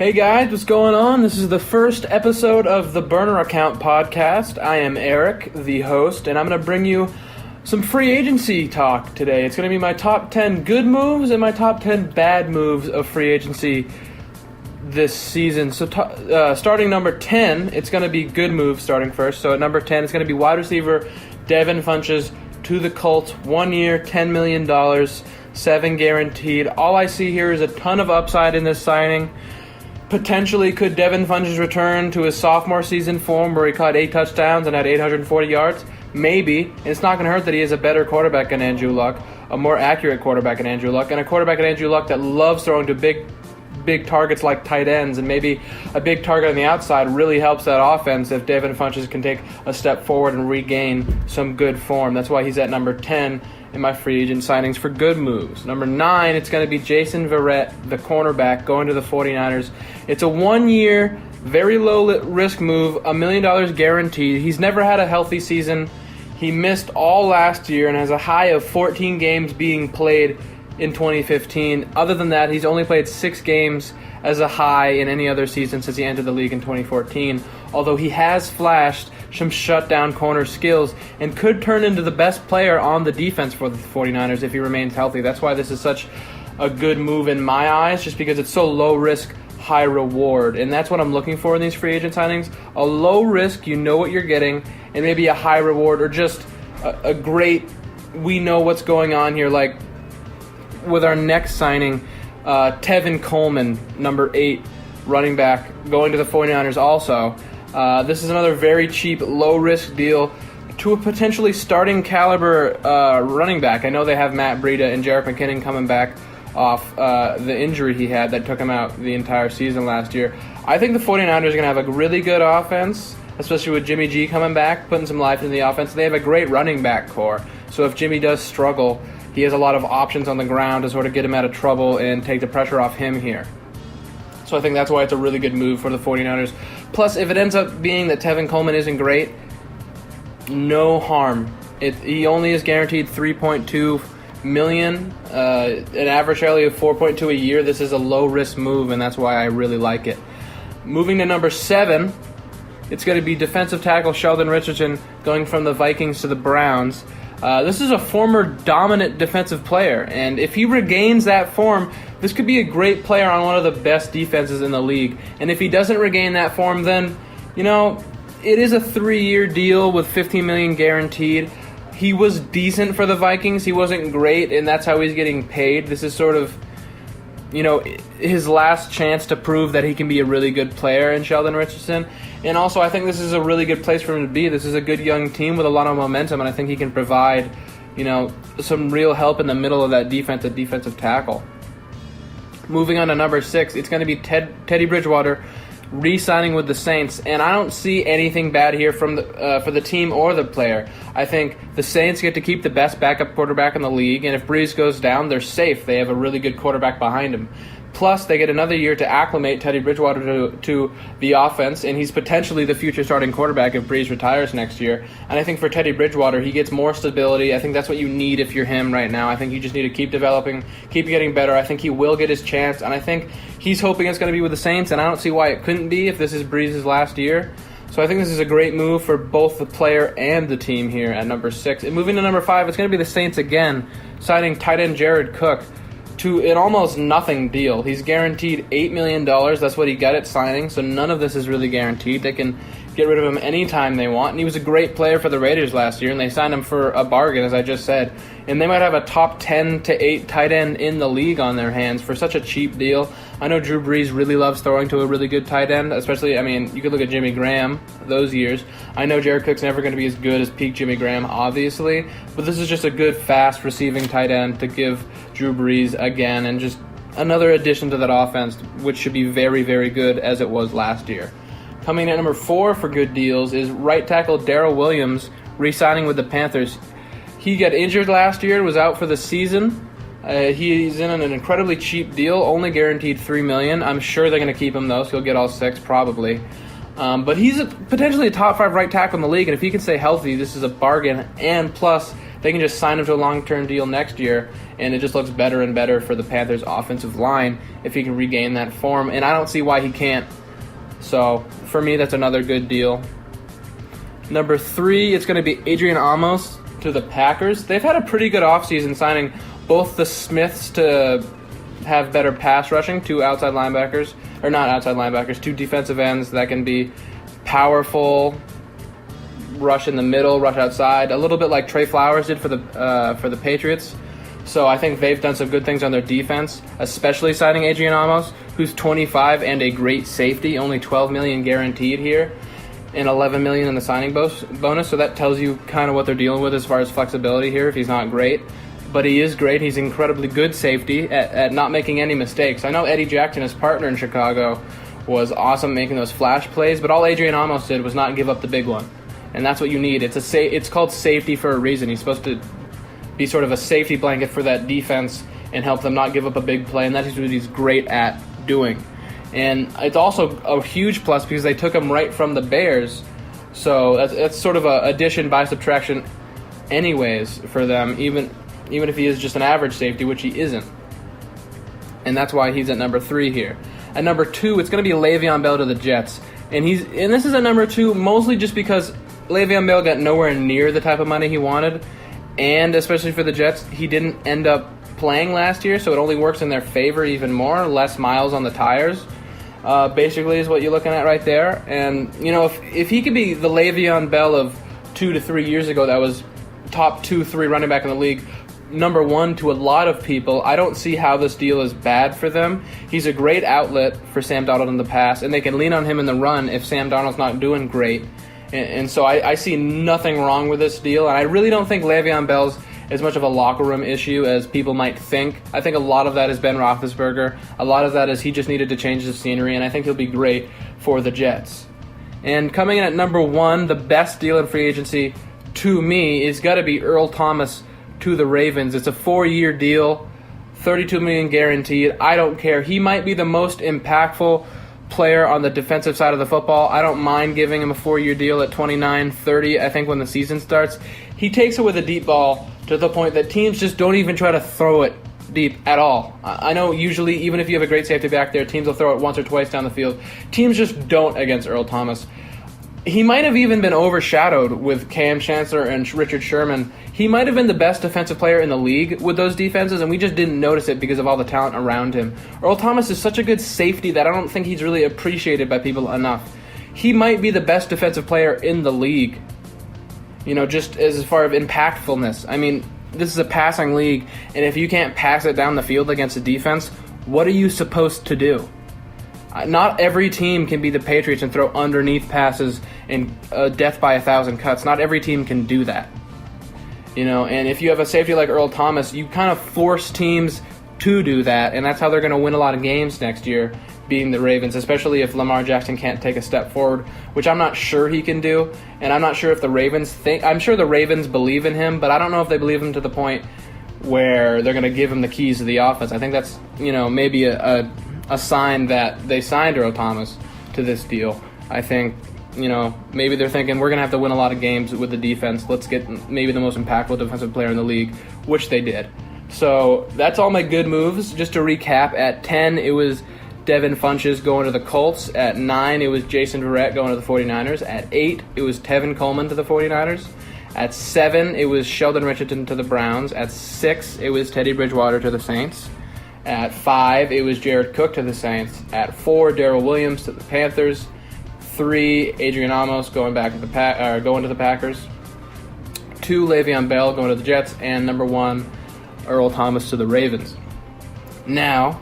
Hey guys, what's going on? This is the first episode of the Burner Account Podcast. I am Erik, the host, and I'm going to bring you some free agency talk today. It's going to be my top 10 good moves and my top 10 bad moves of free agency this season. So starting number 10, it's going to be good moves starting first. So at number 10, it's going to be wide receiver Devin Funchess to the Colts. 1 year, $10 million, 7 guaranteed. All I see here is a ton of upside in this signing. Potentially, could Devin Funchess return to his sophomore season form where he caught 8 touchdowns and had 840 yards? Maybe. And it's not going to hurt that he is a better quarterback than Andrew Luck, a more accurate quarterback than Andrew Luck, and a quarterback than Andrew Luck that loves throwing to big targets like tight ends, and maybe a big target on the outside really helps that offense if Devin Funchess can take a step forward and regain some good form. That's why he's at number 10 in my free agent signings for good moves. Number 9, it's going to be Jason Verrett, the cornerback, going to the 49ers. It's a 1 year, very low risk move, $1 million guaranteed. He's never had a healthy season. He missed all last year and has a high of 14 games being played in 2015. Other than that, he's only played 6 games as a high in any other season since he entered the league in 2014, although he has flashed some shutdown corner skills and could turn into the best player on the defense for the 49ers if he remains healthy. That's why this is such a good move in my eyes, just because it's so low risk, high reward, and that's what I'm looking for in these free agent signings. A low risk, you know what you're getting, and maybe a high reward, or just a great, we know what's going on here, like with our next signing, Tevin Coleman, number 8 running back, going to the 49ers also. This is another very cheap, low-risk deal to a potentially starting caliber running back. I know they have Matt Breida and Jerick McKinnon coming back off the injury he had that took him out the entire season last year. I think the 49ers are going to have a really good offense, especially with Jimmy G coming back, putting some life into the offense. They have a great running back core, so if Jimmy does struggle, he has a lot of options on the ground to sort of get him out of trouble and take the pressure off him here. So I think that's why it's a really good move for the 49ers. Plus, if it ends up being that Tevin Coleman isn't great, no harm. He only is guaranteed $3.2 million, an average salary of $4.2 a year. This is a low-risk move, and that's why I really like it. Moving to number 7, it's going to be defensive tackle Sheldon Richardson going from the Vikings to the Browns. This is a former dominant defensive player, and if he regains that form, this could be a great player on one of the best defenses in the league. And if he doesn't regain that form, then, it is a 3-year deal with $15 million guaranteed. He was decent for the Vikings. He wasn't great, and that's how he's getting paid. This is sort of, his last chance to prove that he can be a really good player in Sheldon Richardson. And also, I think this is a really good place for him to be. This is a good young team with a lot of momentum, and I think he can provide, some real help in the middle of that defense at defensive tackle. Moving on to number 6, it's going to be Teddy Bridgewater re-signing with the Saints, and I don't see anything bad here for the team or the player. I think the Saints get to keep the best backup quarterback in the league, and if Breeze goes down, they're safe. They have a really good quarterback behind him. Plus, they get another year to acclimate Teddy Bridgewater to the offense, and he's potentially the future starting quarterback if Breeze retires next year. And I think for Teddy Bridgewater, he gets more stability. I think that's what you need if you're him right now. I think you just need to keep developing, keep getting better. I think he will get his chance, and I think he's hoping it's going to be with the Saints, and I don't see why it couldn't be if this is Breeze's last year. So I think this is a great move for both the player and the team here at number 6. And moving to number 5, it's going to be the Saints again, signing tight end Jared Cook to an almost nothing deal. He's guaranteed $8 million. That's what he got at signing, so none of this is really guaranteed. They can get rid of him anytime they want, and he was a great player for the Raiders last year, and they signed him for a bargain, as I just said. And they might have a top 10 to 8 tight end in the league on their hands for such a cheap deal. I know Drew Brees really loves throwing to a really good tight end, especially, you could look at Jimmy Graham those years. I know Jared Cook's never going to be as good as peak Jimmy Graham, obviously, but this is just a good, fast receiving tight end to give Drew Brees again, and just another addition to that offense, which should be very, very good as it was last year. Coming in at number 4 for good deals is right tackle Darrell Williams re-signing with the Panthers. He got injured last year, was out for the season. He's in an incredibly cheap deal, only guaranteed $3 million. I'm sure they're going to keep him, though, so he'll get all 6 probably. But he's potentially a top 5 right tackle in the league, and if he can stay healthy, this is a bargain. And plus, they can just sign him to a long-term deal next year, and it just looks better and better for the Panthers' offensive line if he can regain that form, and I don't see why he can't. So, for me, that's another good deal. Number 3, it's going to be Adrian Amos to the Packers. They've had a pretty good offseason signing both the Smiths to have better pass rushing, 2 outside linebackers, or not outside linebackers, 2 defensive ends that can be powerful, rush in the middle, rush outside, a little bit like Trey Flowers did for the Patriots. So I think they've done some good things on their defense, especially signing Adrian Amos, who's 25 and a great safety, only $12 million guaranteed here, and $11 million in the signing bonus. So that tells you kind of what they're dealing with as far as flexibility here if he's not great. But he is great. He's incredibly good safety at not making any mistakes. I know Eddie Jackson, his partner in Chicago, was awesome making those flash plays, but all Adrian Amos did was not give up the big one. And that's what you need. It's called safety for a reason. He's supposed to be sort of a safety blanket for that defense and help them not give up a big play, and that's what he's great at doing. And it's also a huge plus because they took him right from the Bears, so that's sort of a addition by subtraction anyways for them, even if he is just an average safety, which he isn't. And that's why he's at number 3 here. At number 2, it's going to be Le'Veon Bell to the Jets. And this is at number 2 mostly just because Le'Veon Bell got nowhere near the type of money he wanted, and especially for the Jets, he didn't end up playing last year, so it only works in their favor even more. Less miles on the tires, basically, is what you're looking at right there. And, if he could be the Le'Veon Bell of 2 to 3 years ago that was top 2-3 running back in the league, number 1 to a lot of people, I don't see how this deal is bad for them. He's a great outlet for Sam Darnold in the pass, and they can lean on him in the run if Sam Darnold's not doing great. And so I see nothing wrong with this deal, and I really don't think Le'Veon Bell's as much of a locker room issue as people might think. I think a lot of that is Ben Roethlisberger. A lot of that is he just needed to change the scenery, and I think he'll be great for the Jets. And coming in at number 1, the best deal in free agency to me is got to be Earl Thomas to the Ravens. It's a 4-year deal, $32 million guaranteed. I don't care. He might be the most impactful player on the defensive side of the football. I don't mind giving him a 4-year deal at $29-30, I think, when the season starts. He takes it with a deep ball to the point that teams just don't even try to throw it deep at all. I know usually, even if you have a great safety back there, teams will throw it once or twice down the field. Teams just don't against Earl Thomas. He might have even been overshadowed with Cam Chancellor and Richard Sherman. He might have been the best defensive player in the league with those defenses, and we just didn't notice it because of all the talent around him. Earl Thomas is such a good safety that I don't think he's really appreciated by people enough. He might be the best defensive player in the league, just as far as impactfulness. I mean, this is a passing league, and if you can't pass it down the field against a defense, what are you supposed to do? Not every team can be the Patriots and throw underneath passes and death by 1,000 cuts. Not every team can do that. And if you have a safety like Earl Thomas, you kind of force teams to do that, and that's how they're going to win a lot of games next year, being the Ravens, especially if Lamar Jackson can't take a step forward, which I'm not sure he can do, and I'm not sure if the Ravens I'm sure the Ravens believe in him, but I don't know if they believe him to the point where they're going to give him the keys to the offense. I think that's, maybe a sign that they signed Earl Thomas to this deal. I think, maybe they're thinking we're going to have to win a lot of games with the defense. Let's get maybe the most impactful defensive player in the league, which they did. So that's all my good moves. Just to recap, at 10, it was Devin Funchess going to the Colts. At 9, it was Jason Verrett going to the 49ers. At 8, it was Tevin Coleman to the 49ers. At 7, it was Sheldon Richardson to the Browns. At 6, it was Teddy Bridgewater to the Saints. At 5, it was Jared Cook to the Saints. At 4, Darrell Williams to the Panthers. 3, Adrian Amos going to the Packers. 2, Le'Veon Bell going to the Jets. And number 1, Earl Thomas to the Ravens. Now,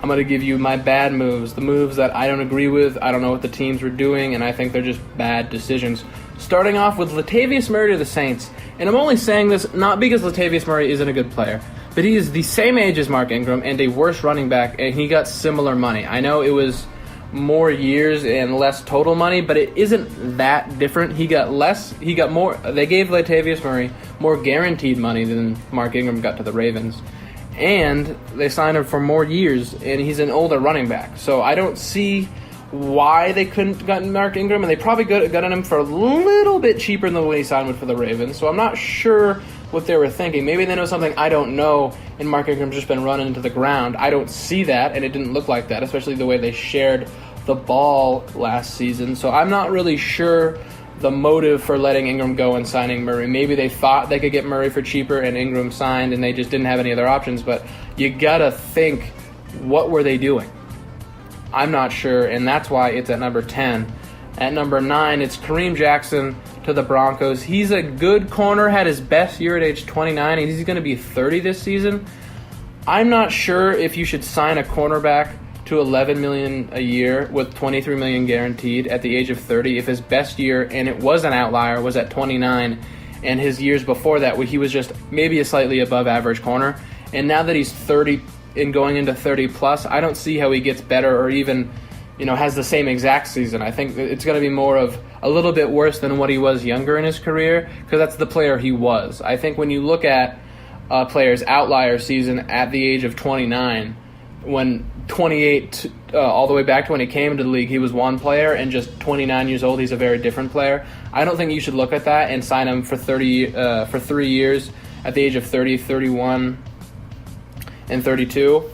I'm going to give you my bad moves, the moves that I don't agree with. I don't know what the teams were doing, and I think they're just bad decisions. Starting off with Latavius Murray to the Saints. And I'm only saying this not because Latavius Murray isn't a good player, but he is the same age as Mark Ingram and a worse running back, and he got similar money. I know it was more years and less total money, but it isn't that different. He got more. They gave Latavius Murray more guaranteed money than Mark Ingram got to the Ravens. And they signed him for more years, and he's an older running back. So I don't see why they couldn't have gotten Mark Ingram, and they probably got him for a little bit cheaper than what he signed with for the Ravens. So I'm not sure what they were thinking. Maybe they know something I don't know, and Mark Ingram's just been running into the ground. I don't see that, and it didn't look like that, especially the way they shared the ball last season. So I'm not really sure the motive for letting Ingram go and signing Murray. Maybe they thought they could get Murray for cheaper and Ingram signed and they just didn't have any other options, but you gotta think, what were they doing? I'm not sure, and that's why it's at number 10. At number 9, it's Kareem Jackson to the Broncos. He's a good corner, had his best year at age 29, and he's going to be 30 this season. I'm not sure if you should sign a cornerback to $11 million a year with $23 million guaranteed at the age of 30 if his best year, and it was an outlier, was at 29, and his years before that he was just maybe a slightly above average corner. And now that he's 30 and going into 30 plus, I don't see how he gets better or even has the same exact season. I think it's going to be more of a little bit worse than what he was younger in his career, because that's the player he was. I think when you look at a player's outlier season at the age of 29, when 28 all the way back to when he came into the league, he was one player, and just 29 years old, he's a very different player. I don't think you should look at that and sign him for 3 years at the age of 30, 31, and 32.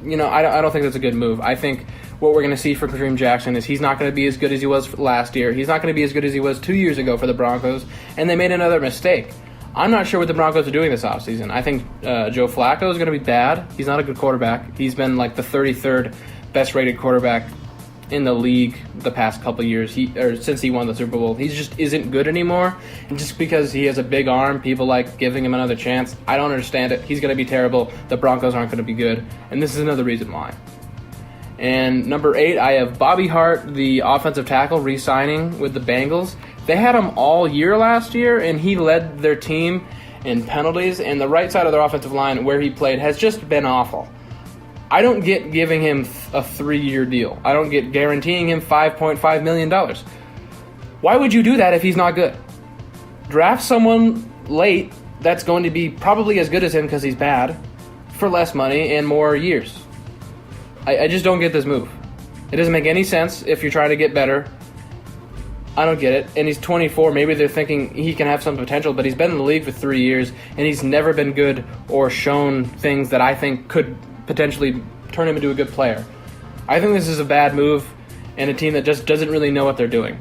I don't think that's a good move. I think what we're going to see for Kareem Jackson is he's not going to be as good as he was last year. He's not going to be as good as he was 2 years ago for the Broncos, and they made another mistake. I'm not sure what the Broncos are doing this offseason. I think Joe Flacco is going to be bad. He's not a good quarterback. He's been like the 33rd best-rated quarterback in the league the past couple of years, since he won the Super Bowl. He just isn't good anymore, and just because he has a big arm, people like giving him another chance. I don't understand it. He's going to be terrible. The Broncos aren't going to be good, and this is another reason why. And number 8, I have Bobby Hart, the offensive tackle, re-signing with the Bengals. They had him all year last year, and he led their team in penalties, and the right side of their offensive line where he played has just been awful. I don't get giving him a 3-year deal. I don't get guaranteeing him $5.5 million. Why would you do that if he's not good? Draft someone late that's going to be probably as good as him because he's bad for less money and more years. I just don't get this move. It doesn't make any sense if you're trying to get better. I don't get it. And he's 24. Maybe they're thinking he can have some potential, but he's been in the league for 3 years, and he's never been good or shown things that I think could potentially turn him into a good player. I think this is a bad move and a team that just doesn't really know what they're doing.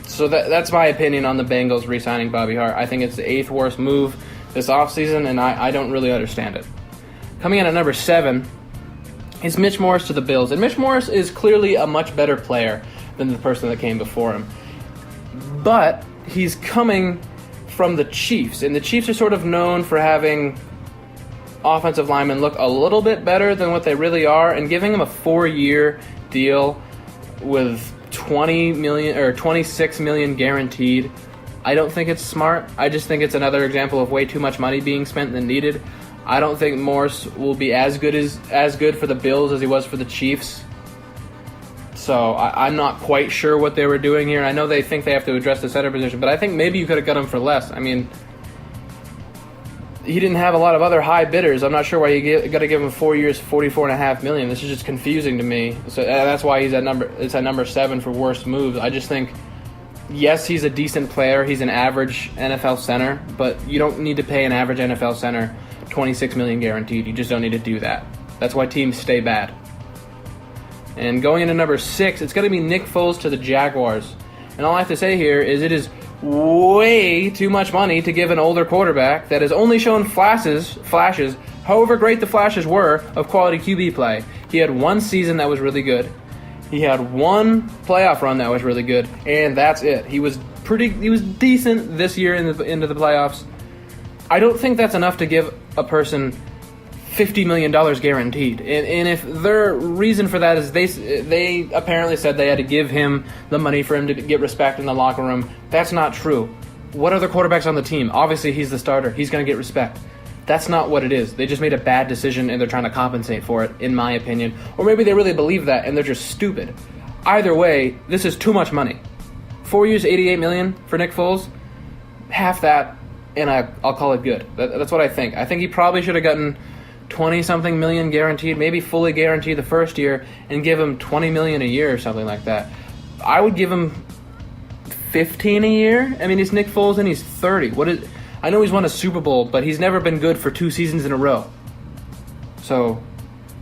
So that's my opinion on the Bengals re-signing Bobby Hart. I think it's the 8th worst move this offseason, and I don't really understand it. Coming in at number 7 is Mitch Morse to the Bills. And Mitch Morse is clearly a much better player than the person that came before him. But he's coming from the Chiefs, and the Chiefs are sort of known for having offensive linemen look a little bit better than what they really are, and giving him a 4-year deal with $20 million or $26 million guaranteed, I don't think it's smart. I just think it's another example of way too much money being spent than needed. I don't think Morse will be as good for the Bills as he was for the Chiefs. So I'm not quite sure what they were doing here. I know they think they have to address the center position, but I think maybe you could have got him for less. I mean, he didn't have a lot of other high bidders. I'm not sure why you got to give him 4 years, $44.5 million. This is just confusing to me. So that's why he's at number 7 for worst moves. I just think, yes, he's a decent player. He's an average NFL center, but you don't need to pay an average NFL center $26 million guaranteed. You just don't need to do that. That's why teams stay bad. And going into number 6, it's going to be Nick Foles to the Jaguars. And all I have to say here is it is way too much money to give an older quarterback that has only shown flashes, however great the flashes were, of quality QB play. He had one season that was really good. He had one playoff run that was really good, and that's it. He was decent this year into the playoffs. I don't think that's enough to give a person $50 million guaranteed. And if their reason for that is they apparently said they had to give him the money for him to get respect in the locker room, that's not true. What other quarterbacks on the team? Obviously, he's the starter. He's going to get respect. That's not what it is. They just made a bad decision, and they're trying to compensate for it, in my opinion. Or maybe they really believe that, and they're just stupid. Either way, this is too much money. 4 years, $88 million for Nick Foles. Half that, and I'll call it good. That's what I think. I think he probably should have gotten 20-something million guaranteed, maybe fully guaranteed the first year, and give him $20 million a year or something like that. I would give him $15 a year. I mean, he's Nick Foles and he's 30. I know he's won a Super Bowl, but he's never been good for 2 seasons in a row. So,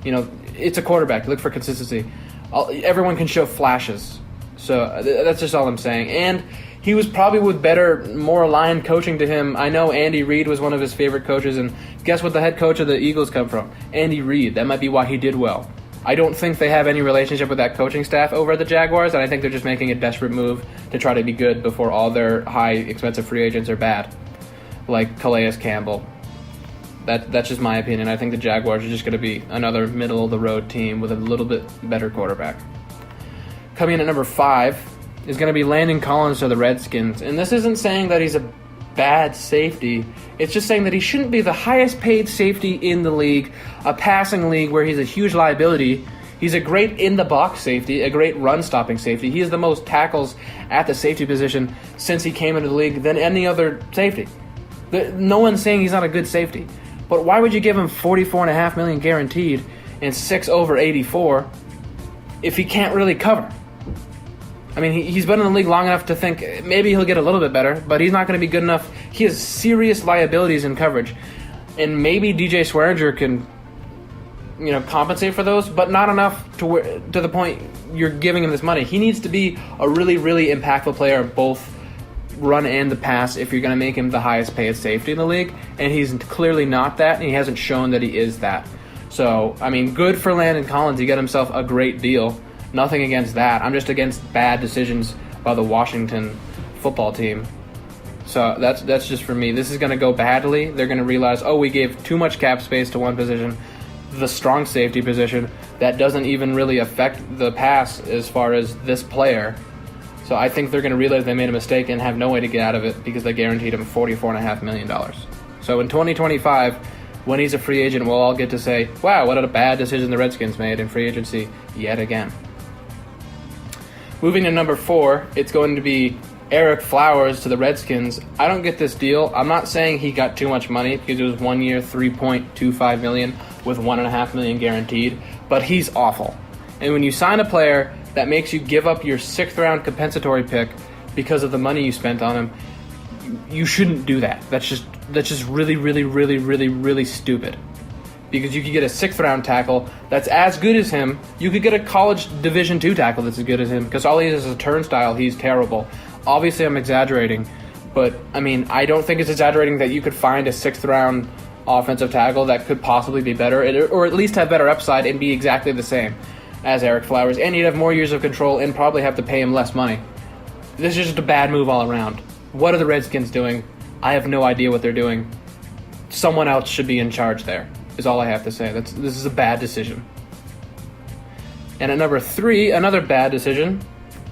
it's a quarterback. Look for consistency. Everyone can show flashes. So that's just all I'm saying. And he was probably with better, more aligned coaching to him. I know Andy Reid was one of his favorite coaches, and guess what the head coach of the Eagles come from? Andy Reid. That might be why he did well. I don't think they have any relationship with that coaching staff over at the Jaguars, and I think they're just making a desperate move to try to be good before all their high, expensive free agents are bad, like Calais Campbell. That's just my opinion. I think the Jaguars are just going to be another middle-of-the-road team with a little bit better quarterback. Coming in at number 5 is going to be Landon Collins to the Redskins, and this isn't saying that he's a bad safety. It's just saying that he shouldn't be the highest paid safety in the league, a passing league where he's a huge liability. He's a great in-the-box safety, a great run-stopping safety. He has the most tackles at the safety position since he came into the league than any other safety. No one's saying he's not a good safety. But why would you give him $44.5 million guaranteed and 6 over 84 if he can't really cover? I mean, he's been in the league long enough to think maybe he'll get a little bit better, but he's not going to be good enough. He has serious liabilities in coverage, and maybe DJ Swearinger can, compensate for those, but not enough to the point you're giving him this money. He needs to be a really, really impactful player, both run and the pass, if you're going to make him the highest paid safety in the league, and he's clearly not that, and he hasn't shown that he is that. So, I mean, good for Landon Collins. He got himself a great deal. Nothing against that. I'm just against bad decisions by the Washington football team. So that's just for me. This is going to go badly. They're going to realize, we gave too much cap space to one position, the strong safety position, that doesn't even really affect the pass as far as this player. So I think they're going to realize they made a mistake and have no way to get out of it because they guaranteed him $44.5 million. So in 2025, when he's a free agent, we'll all get to say, wow, what a bad decision the Redskins made in free agency yet again. Moving to number 4, it's going to be Erik Flowers to the Redskins. I don't get this deal. I'm not saying he got too much money because it was 1 year, $3.25 million with $1.5 million guaranteed, but he's awful. And when you sign a player that makes you give up your 6th round compensatory pick because of the money you spent on him, you shouldn't do that. That's just really, really, really, really, really stupid. Because you could get a 6th round tackle that's as good as him. You could get a college Division II tackle that's as good as him, because all he is a turnstile. He's terrible. Obviously, I'm exaggerating, but I mean, I don't think it's exaggerating that you could find a 6th round offensive tackle that could possibly be better, or at least have better upside and be exactly the same as Erik Flowers, and he'd have more years of control and probably have to pay him less money. This is just a bad move all around. What are the Redskins doing? I have no idea what they're doing. Someone else should be in charge there, is all I have to say. This is a bad decision. And at number 3, another bad decision,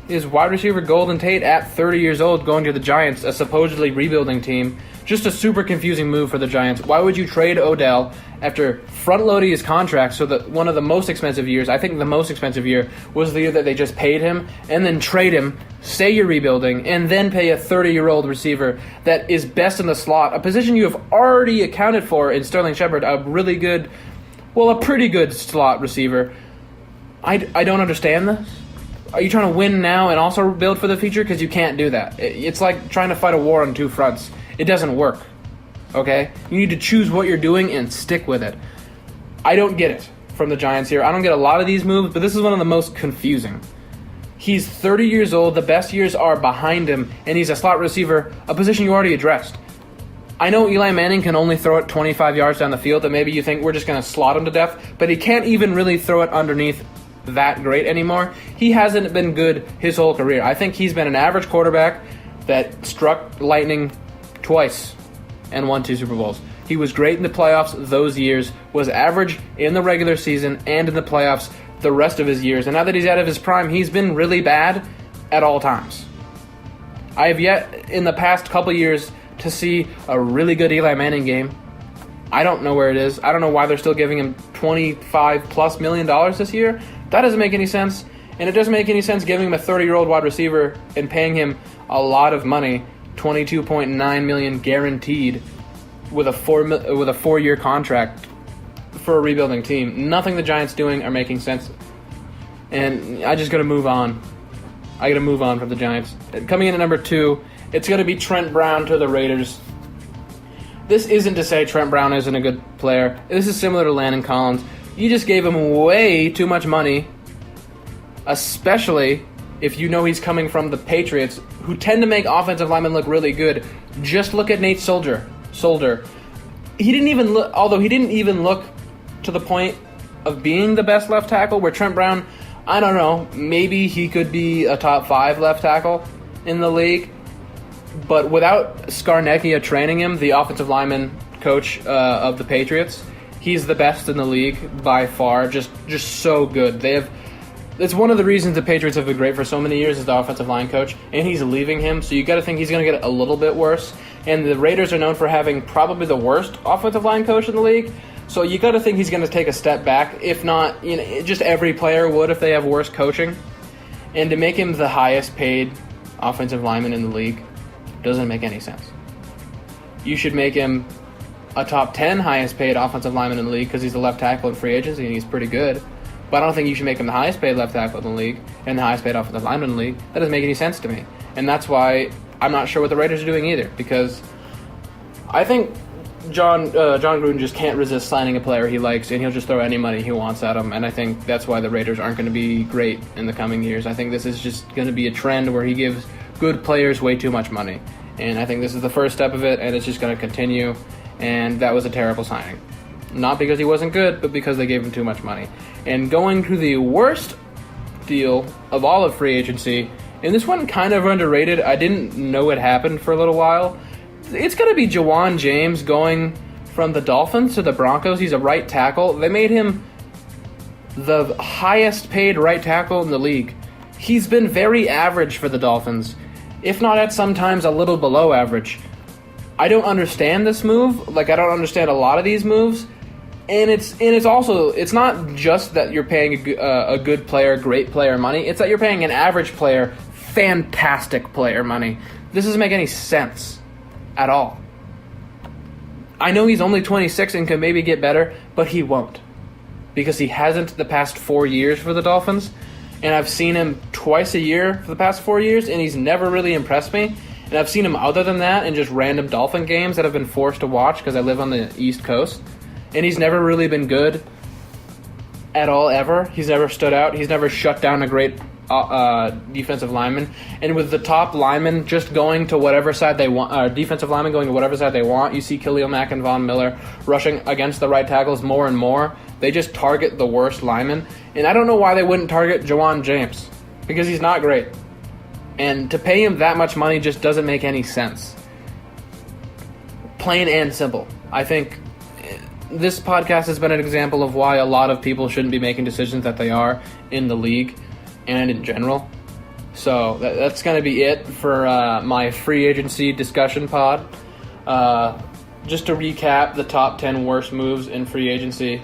is wide receiver Golden Tate at 30 years old going to the Giants, a supposedly rebuilding team. Just a super confusing move for the Giants. Why would you trade Odell after front-loading his contract so that one of the most expensive years, I think the most expensive year, was the year that they just paid him, and then trade him, say you're rebuilding, and then pay a 30-year-old receiver that is best in the slot, a position you have already accounted for in Sterling Shepard, a pretty good slot receiver. I don't understand this. Are you trying to win now and also build for the future? Because you can't do that. It's like trying to fight a war on 2 fronts. It doesn't work, okay? You need to choose what you're doing and stick with it. I don't get it from the Giants here. I don't get a lot of these moves, but this is one of the most confusing. He's 30 years old. The best years are behind him, and he's a slot receiver, a position you already addressed. I know Eli Manning can only throw it 25 yards down the field, and maybe you think we're just going to slot him to death, but he can't even really throw it underneath that great anymore. He hasn't been good his whole career. I think he's been an average quarterback that struck lightning twice and won 2 Super Bowls. He was great in the playoffs those years, was average in the regular season and in the playoffs the rest of his years. And now that he's out of his prime, he's been really bad at all times. I have yet in the past couple years to see a really good Eli Manning game. I don't know where it is. I don't know why they're still giving him $25+ million this year. That doesn't make any sense. And it doesn't make any sense giving him a 30-year-old wide receiver and paying him a lot of money, $22.9 million guaranteed, with a 4-year contract for a rebuilding team. Nothing the Giants doing are making sense. And I just got to move on. I got to move on from the Giants. Coming in at number 2, it's going to be Trent Brown to the Raiders. this isn't to say Trent Brown isn't a good player. This is similar to Landon Collins. You just gave him way too much money, especially if you know he's coming from the Patriots, who tend to make offensive linemen look really good. Just look at Nate Solder. He didn't even look, although he didn't even look to the point of being the best left tackle, where Trent Brown, I don't know, maybe he could be a top 5 left tackle in the league. But without Scarnecchia training him, the offensive lineman coach of the Patriots, he's the best in the league by far. Just so good. It's one of the reasons the Patriots have been great for so many years as the offensive line coach, and he's leaving him, so you got to think he's going to get a little bit worse. And the Raiders are known for having probably the worst offensive line coach in the league, so you got to think he's going to take a step back. If not, just every player would if they have worse coaching. And to make him the highest paid offensive lineman in the league doesn't make any sense. You should make him a top 10 highest paid offensive lineman in the league because he's a left tackle in free agency and he's pretty good. But I don't think you should make him the highest paid left tackle in the league and the highest paid offensive lineman in the league. That doesn't make any sense to me. And that's why I'm not sure what the Raiders are doing either, because I think John Gruden just can't resist signing a player he likes, and he'll just throw any money he wants at him. And I think that's why the Raiders aren't going to be great in the coming years. I think this is just going to be a trend where he gives good players way too much money. And I think this is the first step of it, and it's just going to continue. And that was a terrible signing. Not because he wasn't good, but because they gave him too much money. And going to the worst deal of all of free agency, and this one kind of underrated. I didn't know it happened for a little while. It's going to be Jawan James going from the Dolphins to the Broncos. He's a right tackle. They made him the highest paid right tackle in the league. He's been very average for the Dolphins, if not at sometimes a little below average. I don't understand this move. I don't understand a lot of these moves. And it's also, it's not just that you're paying a good player, great player money. It's that you're paying an average player fantastic player money. This doesn't make any sense at all. I know he's only 26 and can maybe get better, but he won't, because he hasn't the past 4 years for the Dolphins, and I've seen him twice a year for the past 4 years, and he's never really impressed me. And I've seen him other than that in just random Dolphin games that I've been forced to watch because I live on the East Coast, and he's never really been good at all ever. He's never stood out. He's never shut down a great defensive lineman. And with the top linemen just going to whatever side they want, defensive linemen going to whatever side they want, you see Khalil Mack and Von Miller rushing against the right tackles more and more. They just target the worst linemen. And I don't know why they wouldn't target Jawan James, because he's not great. And to pay him that much money just doesn't make any sense. Plain and simple. I think this podcast has been an example of why a lot of people shouldn't be making decisions that they are in the league and in general. So that's going to be it for my free agency discussion pod. Just to recap the top 10 worst moves in free agency.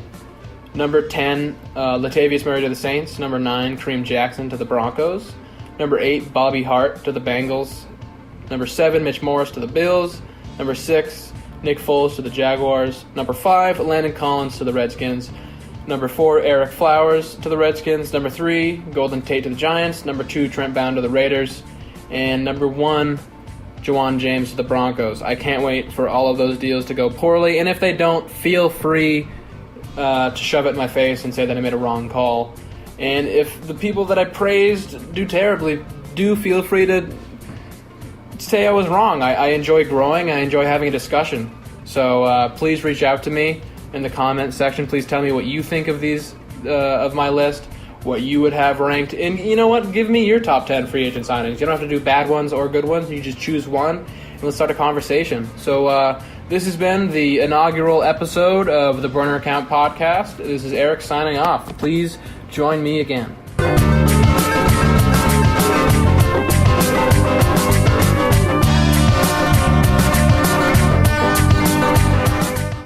Number 10, Latavius Murray to the Saints. Number 9, Kareem Jackson to the Broncos. Number 8, Bobby Hart to the Bengals. Number 7, Mitch Morris to the Bills. Number 6, Nick Foles to the Jaguars. Number 5, Landon Collins to the Redskins. Number 4, Eric Flowers to the Redskins. Number 3, Golden Tate to the Giants. Number 2, Trent Brown to the Raiders. And number 1, Jawan James to the Broncos. I can't wait for all of those deals to go poorly. And if they don't, feel free to shove it in my face and say that I made a wrong call. And if the people that I praised do terribly, do feel free to say I was wrong. I enjoy growing. I enjoy having a discussion. So please reach out to me in the comment section. Please tell me what you think of these, of my list, what you would have ranked. And you know what? Give me your top 10 free agent signings. You don't have to do bad ones or good ones. You just choose one, and let's start a conversation. So this has been the inaugural episode of the Burner Account Podcast. This is Erik signing off. Please join me again.